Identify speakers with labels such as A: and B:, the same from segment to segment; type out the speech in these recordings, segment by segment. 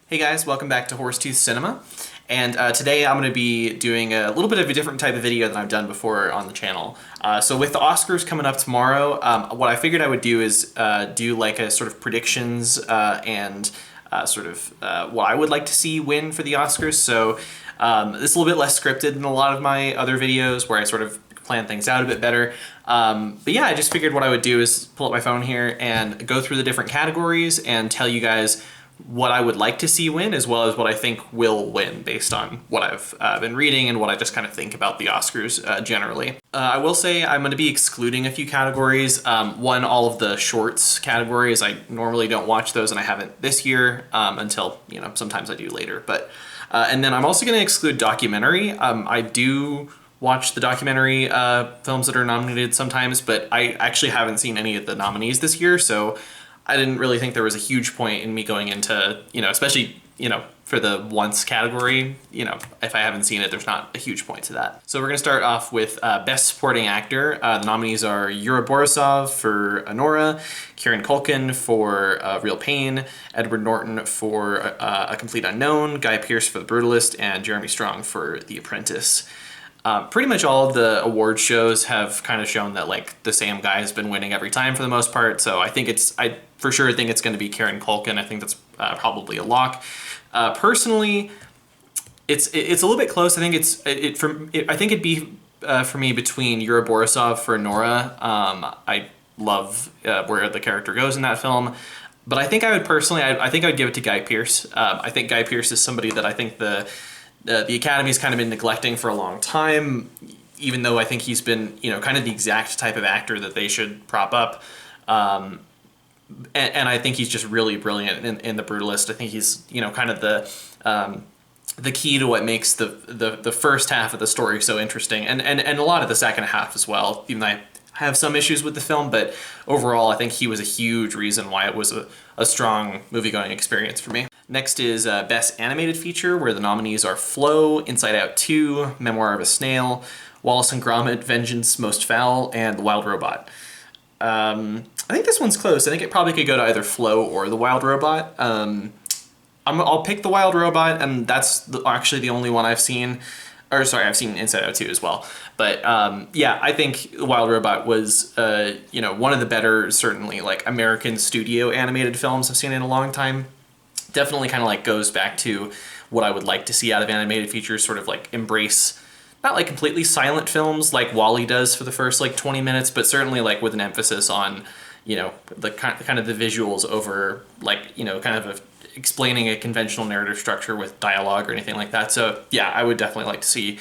A: Hey guys, welcome back to Horsetooth Cinema. And today I'm going to be doing a little bit of a different type of video than I've done before on the channel. So with the Oscars coming up tomorrow, what I figured I would do is do like a sort of predictions and what I would like to see win for the Oscars. So this is a little bit less scripted than a lot of my other videos where I sort of plan things out a bit better. But yeah, I just figured what I would do is pull up my phone here and go through the different categories and tell you guys what I would like to see win, as well as what I think will win based on what I've been reading and what I just kind of think about the Oscars generally. I will say I'm going to be excluding a few categories. One, all of the shorts categories. I normally don't watch those, and I haven't this year until, sometimes I do later. But and then I'm also going to exclude documentary. I do watch the documentary films that are nominated sometimes, but I actually haven't seen any of the nominees this year, so I didn't really think there was a huge point in me going into, especially, for the once category, if I haven't seen it, there's not a huge point to that. So we're gonna start off with Best Supporting Actor. The nominees are Yura Borisov for Anora, Kieran Culkin for Real Pain, Edward Norton for A Complete Unknown, Guy Pearce for The Brutalist, and Jeremy Strong for The Apprentice. Pretty much all of the award shows have kind of shown that like the same guy has been winning every time for the most part. So I think I for sure think it's going to be Kieran Culkin. I think that's probably a lock. Personally, it's a little bit close. I think I think it'd be for me between Yura Borisov for Nora. I love where the character goes in that film. But I think I would personally, I think I would give it to Guy Pearce. I think Guy Pearce is somebody that I think the Academy's kind of been neglecting for a long time, even though I think he's been, kind of the exact type of actor that they should prop up. And I think he's just really brilliant in The Brutalist. I think he's, kind of the key to what makes the first half of the story so interesting, and a lot of the second half as well, even though I have some issues with the film, but overall I think he was a huge reason why it was a strong movie-going experience for me. Next is Best Animated Feature, where the nominees are Flow, Inside Out 2, Memoir of a Snail, Wallace and Gromit, Vengeance Most Foul, and The Wild Robot. I think this one's close. I think it probably could go to either Flow or The Wild Robot. I'll pick The Wild Robot, and that's actually the only one I've seen. Or sorry, I've seen Inside Out 2 as well. But yeah, I think The Wild Robot was, one of the better, certainly, like, American studio animated films I've seen in a long time. Definitely kind of like goes back to what I would like to see out of animated features, sort of like embrace, not like completely silent films like WALL-E does for the first like 20 minutes, but certainly like with an emphasis on, the kind of the visuals over like, kind of explaining a conventional narrative structure with dialogue or anything like that. So yeah, I would definitely like to see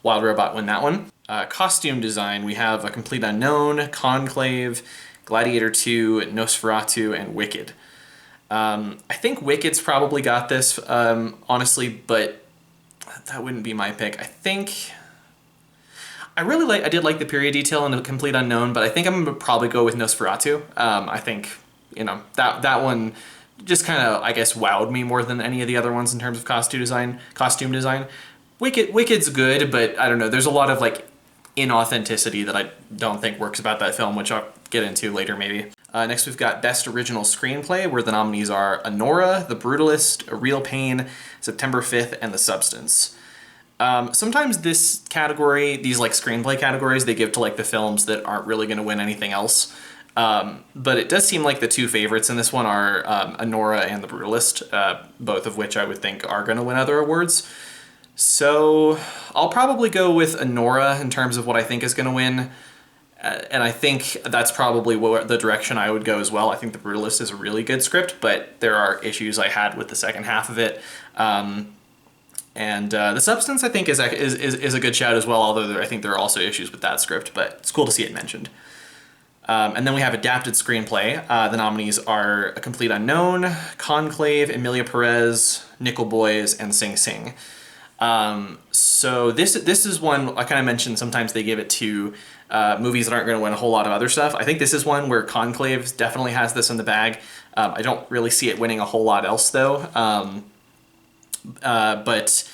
A: Wild Robot win that one. Costume design, we have A Complete Unknown, Conclave, Gladiator 2, Nosferatu, and Wicked. I think Wicked's probably got this, honestly, but that wouldn't be my pick. I did like the period detail in The Complete Unknown, but I think I'm gonna probably go with Nosferatu. I think, that one just kind of, I guess, wowed me more than any of the other ones in terms of costume design. Wicked's good, but I don't know, there's a lot of like inauthenticity that I don't think works about that film, which I'll get into later maybe. Next we've got Best Original Screenplay, where the nominees are Anora, The Brutalist, A Real Pain, September 5th, and The Substance. Sometimes this category, these like screenplay categories, they give to like the films that aren't really going to win anything else. But it does seem like the two favorites in this one are Anora and The Brutalist, both of which I would think are going to win other awards. So I'll probably go with Anora in terms of what I think is going to win. And I think that's probably the direction I would go as well. I think The Brutalist is a really good script, but there are issues I had with the second half of it. The Substance, I think, is a good shout as well, although I think there are also issues with that script, but it's cool to see it mentioned. And then we have Adapted Screenplay. The nominees are A Complete Unknown, Conclave, Emilia Perez, Nickel Boys, and Sing Sing. So this is one I kind of mentioned. Sometimes they give it to movies that aren't going to win a whole lot of other stuff. I think this is one where Conclave definitely has this in the bag. I don't really see it winning a whole lot else though. But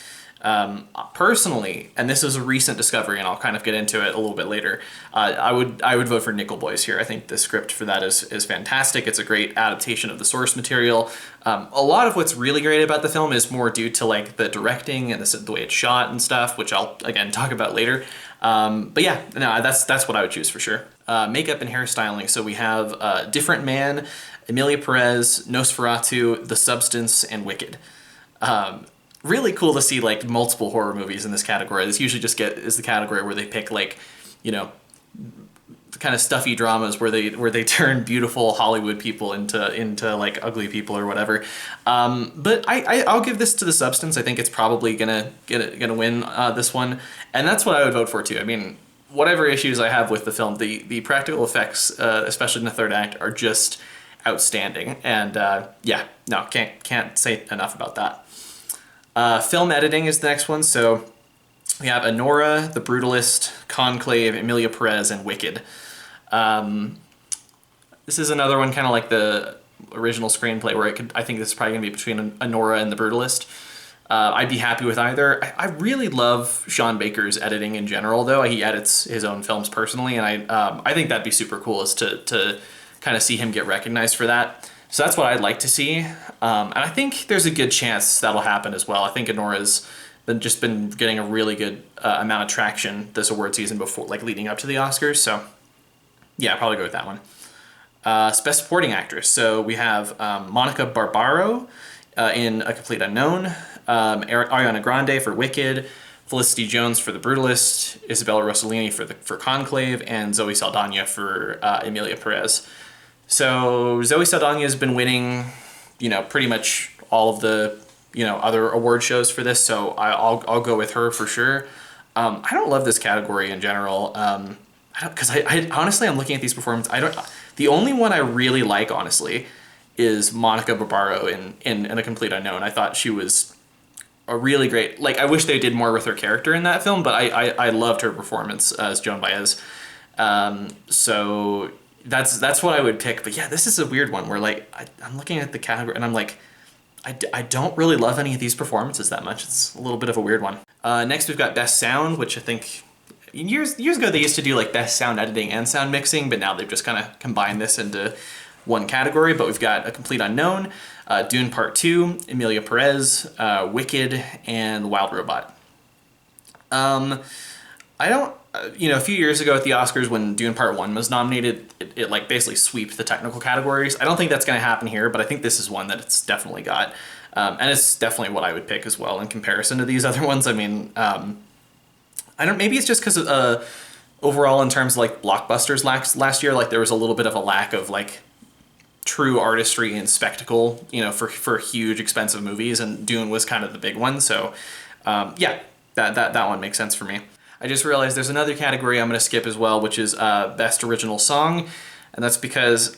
A: Personally, and this is a recent discovery, and I'll kind of get into it a little bit later, I would vote for Nickel Boys here. I think the script for that is fantastic. It's a great adaptation of the source material. A lot of what's really great about the film is more due to like the directing and the way it's shot and stuff, which I'll again talk about later. But yeah, no, that's what I would choose for sure. Makeup and hairstyling. So we have Different Man, Emilia Perez, Nosferatu, The Substance, and Wicked. Really cool to see like multiple horror movies in this category. This usually just is the category where they pick like, you know, kind of stuffy dramas where they turn beautiful Hollywood people into like ugly people or whatever. But I'll give this to The Substance. I think it's probably gonna win this one, and that's what I would vote for too. I mean, whatever issues I have with the film, the practical effects, especially in the third act, are just outstanding. And yeah, no, can't say enough about that. Film editing is the next one. So we have Anora, The Brutalist, Conclave, Emilia Perez, and Wicked. This is another one kind of like the original screenplay where I think this is probably going to be between Anora and The Brutalist. I'd be happy with either. I really love Sean Baker's editing in general, though. He edits his own films personally, and I think that'd be super cool is to kind of see him get recognized for that. So that's what I'd like to see. And I think there's a good chance that'll happen as well. I think Anora's been getting a really good amount of traction this award season before, like leading up to the Oscars. So yeah, I'll probably go with that one. Best Supporting Actress. So we have Monica Barbaro in A Complete Unknown, Ariana Grande for Wicked, Felicity Jones for The Brutalist, Isabella Rossellini for Conclave, and Zoe Saldana for Emilia Perez. So Zoe Saldana has been winning, you know, pretty much all of the, you know, other award shows for this. So I'll go with her for sure. I don't love this category in general. Because I honestly, I'm looking at these performances. The only one I really like, honestly, is Monica Barbaro in A Complete Unknown. I thought she was a really great, like, I wish they did more with her character in that film, but I loved her performance as Joan Baez. So that's what I would pick. But yeah, this is a weird one where like I'm looking at the category and I'm like, I don't really love any of these performances that much. It's a little bit of a weird one. Next we've got Best Sound, which I think years ago they used to do like Best Sound Editing and Sound Mixing, but now they've just kind of combined this into one category. But we've got A Complete Unknown, Dune Part 2, Emilia Perez, Wicked, and Wild Robot. I don't, you know, a few years ago at the Oscars when Dune Part 1 was nominated, it like basically sweeped the technical categories. I don't think that's going to happen here, but I think this is one that it's definitely got. And it's definitely what I would pick as well in comparison to these other ones. I mean, I don't, maybe it's just because overall in terms of like blockbusters last year, like there was a little bit of a lack of like true artistry and spectacle, you know, for huge expensive movies, and Dune was kind of the big one. So yeah, that one makes sense for me. I just realized there's another category I'm going to skip as well, which is Best Original Song, and that's because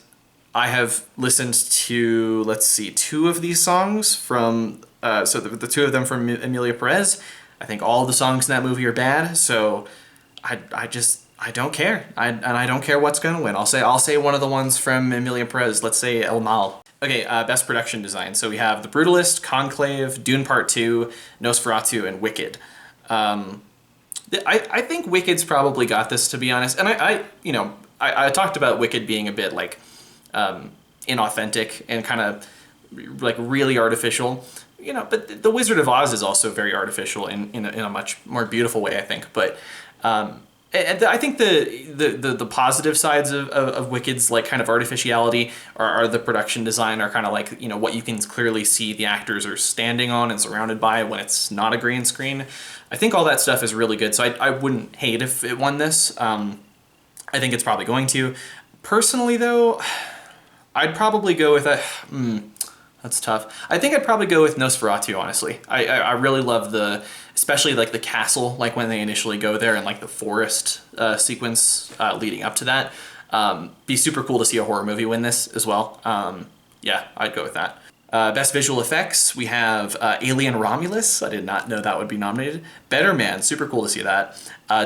A: I have listened to, let's see, 2 of these songs from, so the 2 of them from Emilia Perez. I think all of the songs in that movie are bad, so I don't care. I don't care what's going to win. I'll say one of the ones from Emilia Perez. Let's say El Mal. Okay, Best Production Design. So we have The Brutalist, Conclave, Dune Part 2, Nosferatu, and Wicked. I think Wicked's probably got this, to be honest. And I talked about Wicked being a bit like inauthentic and kind of like really artificial, you know. But The Wizard of Oz is also very artificial in a much more beautiful way, I think. But and I think the positive sides of Wicked's like kind of artificiality are the production design, are kind of like, you know, what you can clearly see the actors are standing on and surrounded by when it's not a green screen. I think all that stuff is really good, so I wouldn't hate if it won this. I think it's probably going to. Personally, though, I'd probably go with that's tough. I think I'd probably go with Nosferatu, honestly. I really love especially like the castle, like when they initially go there, and like the forest sequence leading up to that. Be super cool to see a horror movie win this as well. Yeah, I'd go with that. Best Visual Effects, we have Alien Romulus. I did not know that would be nominated. Better Man, super cool to see that.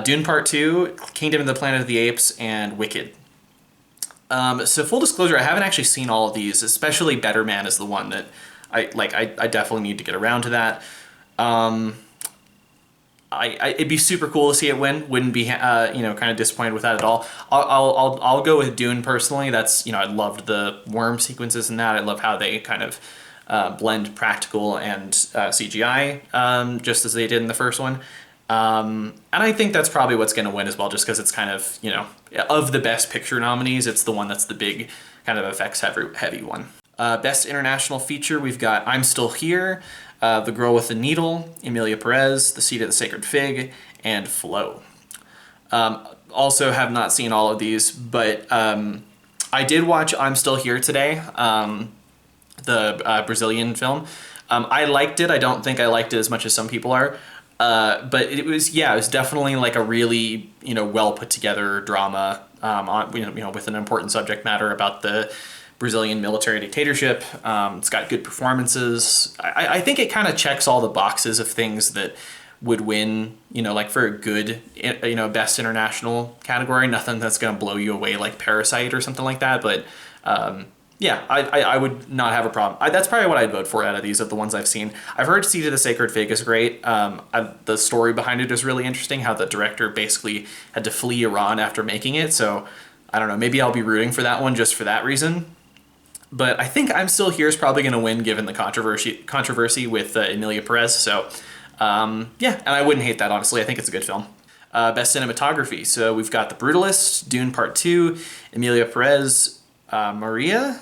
A: Dune Part 2, Kingdom of the Planet of the Apes, and Wicked. So full disclosure, I haven't actually seen all of these, especially Better Man is the one that I definitely need to get around to that. it'd be super cool to see it win. Wouldn't be kind of disappointed with that at all. I'll go with Dune personally. That's I loved the worm sequences in that. I love how they kind of blend practical and CGI just as they did in the first one. And I think that's probably what's going to win as well, just because it's kind of of the best picture nominees, it's the one that's the big kind of effects heavy one. Best international feature, we've got I'm Still Here, The Girl with the Needle, Emilia Perez, The Seed of the Sacred Fig, and Flow. Also have not seen all of these, but I did watch I'm Still Here today, the Brazilian film. I liked it. I don't think I liked it as much as some people are. But it was definitely like a really, well put together drama, with an important subject matter about the Brazilian military dictatorship. It's got good performances. I think it kind of checks all the boxes of things that would win, like for a good, best international category. Nothing that's going to blow you away like Parasite or something like that. But, I would not have a problem. That's probably what I'd vote for out of these, of the ones I've seen. I've heard Seed of the Sacred Fig is great. The story behind it is really interesting, how the director basically had to flee Iran after making it. So I don't know, maybe I'll be rooting for that one just for that reason. But I think I'm Still Here is probably going to win given the controversy with Emilia Perez. So and I wouldn't hate that, honestly. I think it's a good film. Best cinematography. So we've got The Brutalist, Dune Part 2, Emilia Perez, Maria?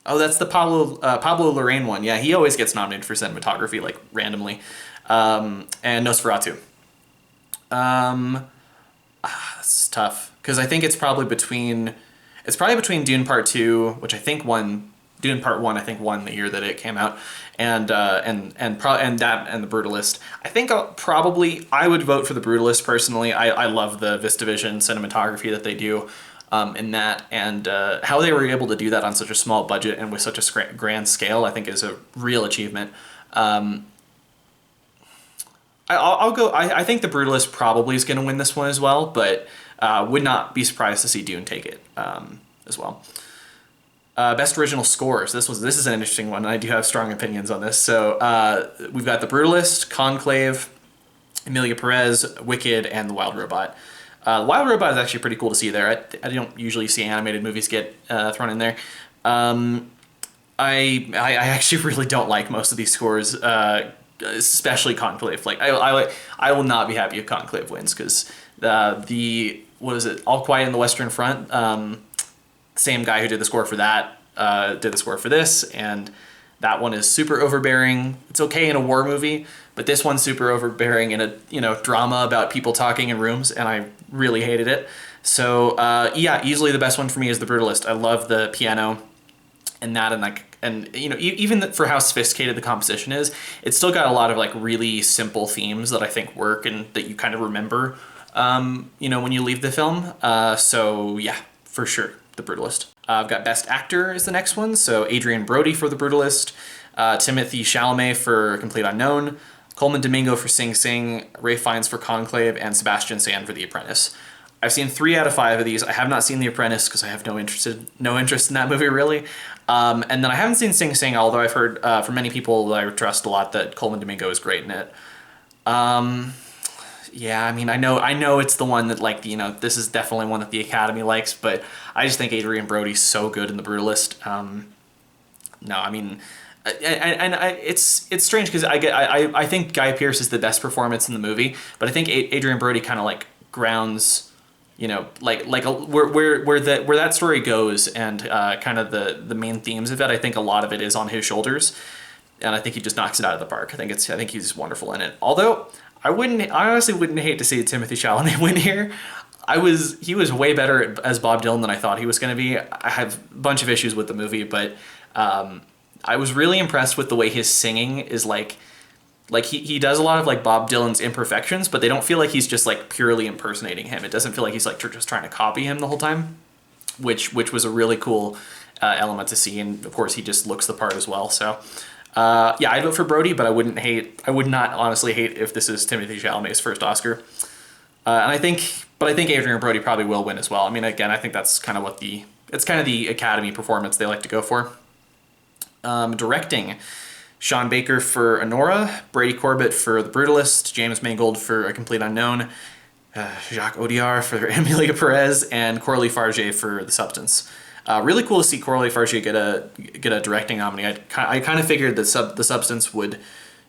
A: Oh, that's the Pablo Larraín one. Yeah, he always gets nominated for cinematography, like, randomly. And Nosferatu. That's tough, because I think it's probably between Dune Part 2, which I think Dune Part 1 I think won the year that it came out, and that and The Brutalist. I think I would vote for The Brutalist personally. I love the VistaVision cinematography that they do. In that, and how they were able to do that on such a small budget and with such a grand scale, I think is a real achievement. I'll go. I think The Brutalist probably is going to win this one as well, but would not be surprised to see Dune take it as well. Best original scores. This is an interesting one. I do have strong opinions on this. So we've got The Brutalist, Conclave, Emilia Perez, Wicked, and The Wild Robot. The Wild Robot is actually pretty cool to see there. I don't usually see animated movies get thrown in there. I actually really don't like most of these scores, especially Conclave. Like I will not be happy if Conclave wins, because what is it? All Quiet on the Western Front. Same guy who did the score for that did the score for this, and that one is super overbearing. It's okay in a war movie, but this one's super overbearing in a drama about people talking in rooms, and I really hated it. So easily the best one for me is The Brutalist. I love the piano and that, and even for how sophisticated the composition is, it's still got a lot of like really simple themes that I think work and that you kind of remember, when you leave the film. So yeah, for sure, The Brutalist. I've got Best Actor is the next one. So Adrian Brody for The Brutalist, Timothée Chalamet for Complete Unknown, Coleman Domingo for Sing Sing, Ralph Fiennes for Conclave, and Sebastian Stan for The Apprentice. I've seen 3 out of 5 of these. I have not seen The Apprentice because I have no interest in that movie, really. And then I haven't seen Sing Sing, although I've heard from many people that I trust a lot that Coleman Domingo is great in it. Yeah, I mean, I know it's the one that, like, this is definitely one that the Academy likes, but I just think Adrian Brody's so good in The Brutalist. No, I mean, it's strange because I think Guy Pearce is the best performance in the movie, but I think Adrian Brody kind of like grounds, where that story goes, and kind of the main themes of it. I think a lot of it is on his shoulders, and I think he just knocks it out of the park. I think he's wonderful in it. Although I honestly wouldn't hate to see Timothée Chalamet win here. He was way better as Bob Dylan than I thought he was going to be. I have a bunch of issues with the movie, but I was really impressed with the way his singing is like he does a lot of like Bob Dylan's imperfections, but they don't feel like he's just like purely impersonating him. It doesn't feel like he's like just trying to copy him the whole time, which was a really cool element to see. And of course, he just looks the part as well. So I'd vote for Brody, but I would not honestly hate if this is Timothée Chalamet's first Oscar. I think Adrian Brody probably will win as well. I mean, again, I think that's kind of it's kind of the Academy performance they like to go for. Directing. Sean Baker for Anora, Brady Corbett for The Brutalist, James Mangold for A Complete Unknown, Jacques Audiard for Emilia Perez, and Coralie Farge for The Substance. Really cool to see Coralie Farge get a directing nominee. I kind of figured that The Substance would,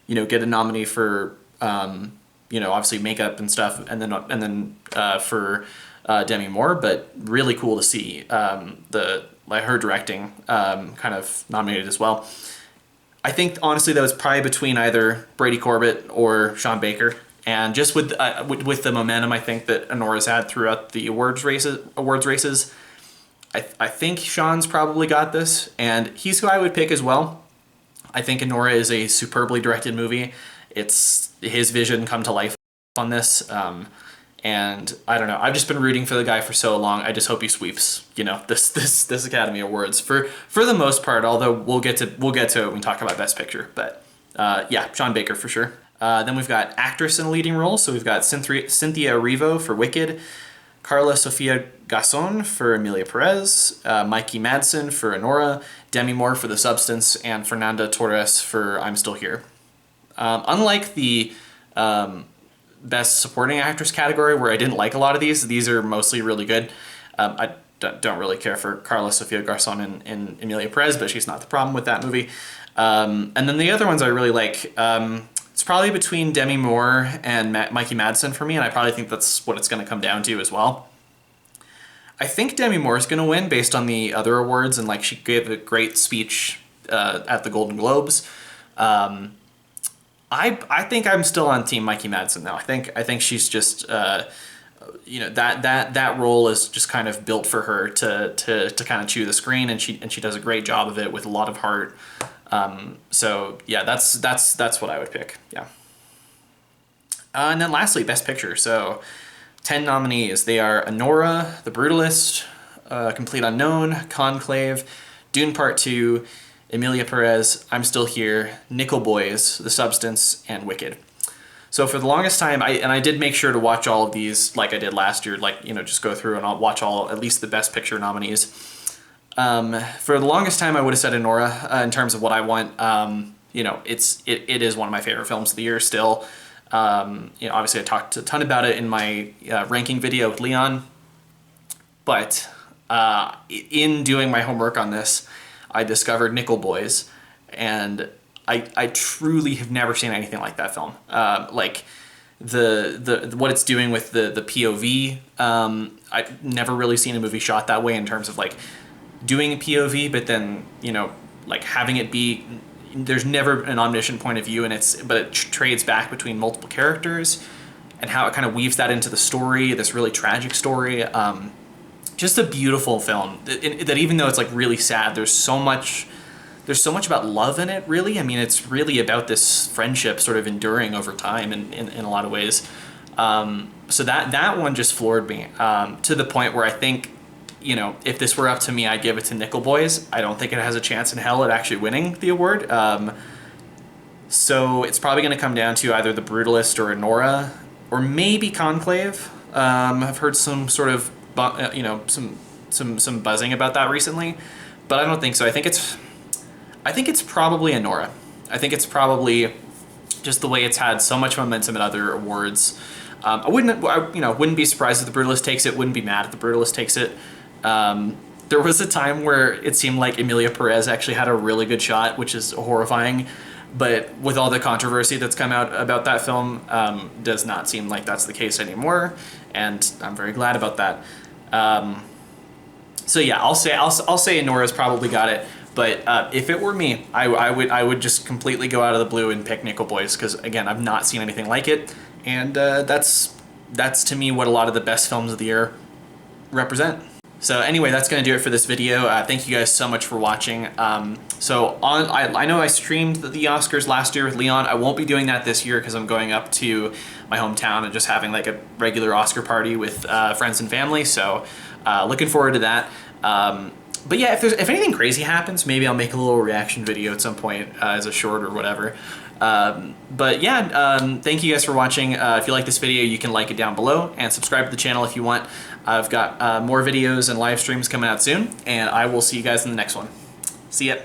A: get a nominee for, obviously makeup and stuff, and then for Demi Moore. But really cool to see her directing kind of nominated as well. I think honestly that was probably between either Brady Corbett or Sean Baker. And just with the momentum I think that Anora's had throughout the awards races, I think Sean's probably got this, and he's who I would pick as well. I think Anora is a superbly directed movie. It's his vision come to life on this, and I don't know. I've just been rooting for the guy for so long. I just hope he sweeps, this Academy Awards for the most part. Although we'll get to it when we talk about Best Picture. But yeah, Sean Baker for sure. Then we've got actress in a leading role. So we've got Cynthia Erivo for Wicked, Carla Sofia Gasson for Emilia Perez, Mikey Madsen for Anora, Demi Moore for The Substance, and Fernanda Torres for I'm Still Here. Unlike the Best Supporting Actress category, where I didn't like a lot of these are mostly really good. I don't really care for Carla Sofia Gasson and Emilia Perez, but she's not the problem with that movie. And then the other ones I really like, it's probably between Demi Moore and Mikey Madsen for me, and I probably think that's what it's going to come down to as well. I think Demi Moore is going to win based on the other awards, and she gave a great speech at the Golden Globes. I think I'm still on Team Mikey Madsen though. I think she's just that role is just kind of built for her to kind of chew the screen, and she does a great job of it with a lot of heart. So yeah, that's what I would pick. Yeah. And then lastly, Best Picture. So 10 nominees. They are Anora, The Brutalist, Complete Unknown, Conclave, Dune Part 2, Emilia Perez, I'm Still Here, Nickel Boys, The Substance, and Wicked. So for the longest time, I did make sure to watch all of these like I did last year, just go through and I'll watch at least the Best Picture nominees. For the longest time, I would have said Anora in terms of what I want. It is one of my favorite films of the year still. Obviously I talked a ton about it in my ranking video with Leon, but in doing my homework on this, I discovered Nickel Boys, and I truly have never seen anything like that film. The what it's doing with the POV. I've never really seen a movie shot that way in terms of doing a POV, but then having it be, there's never an omniscient point of view, and it trades back between multiple characters, and how it kind of weaves that into the story, this really tragic story. Just a beautiful film that even though it's really sad, there's so much about love in it, really. I mean, it's really about this friendship sort of enduring over time in a lot of ways. So that one just floored me to the point where I think, if this were up to me, I'd give it to Nickel Boys. I don't think it has a chance in hell at actually winning the award. So it's probably going to come down to either The Brutalist or Anora, or maybe Conclave. I've heard some sort of some buzzing about that recently, but I don't think so. I think it's probably Anora. I think it's probably just the way it's had so much momentum at other awards. I wouldn't be surprised if The Brutalist takes it. Wouldn't be mad if The Brutalist takes it. There was a time where it seemed like Emilia Perez actually had a really good shot, which is horrifying. But with all the controversy that's come out about that film, does not seem like that's the case anymore, and I'm very glad about that. So yeah, I'll say Anora's probably got it. But if it were me, I would just completely go out of the blue and pick Nickel Boys, because again, I've not seen anything like it, and that's to me what a lot of the best films of the year represent. So anyway, that's going to do it for this video. Thank you guys so much for watching. I know I streamed the Oscars last year with Leon. I won't be doing that this year because I'm going up to my hometown and just having a regular Oscar party with friends and family. So looking forward to that. But yeah, if anything crazy happens, maybe I'll make a little reaction video at some point as a short or whatever. But yeah, thank you guys for watching. If you like this video, you can like it down below and subscribe to the channel if you want. I've got more videos and live streams coming out soon, and I will see you guys in the next one. See ya.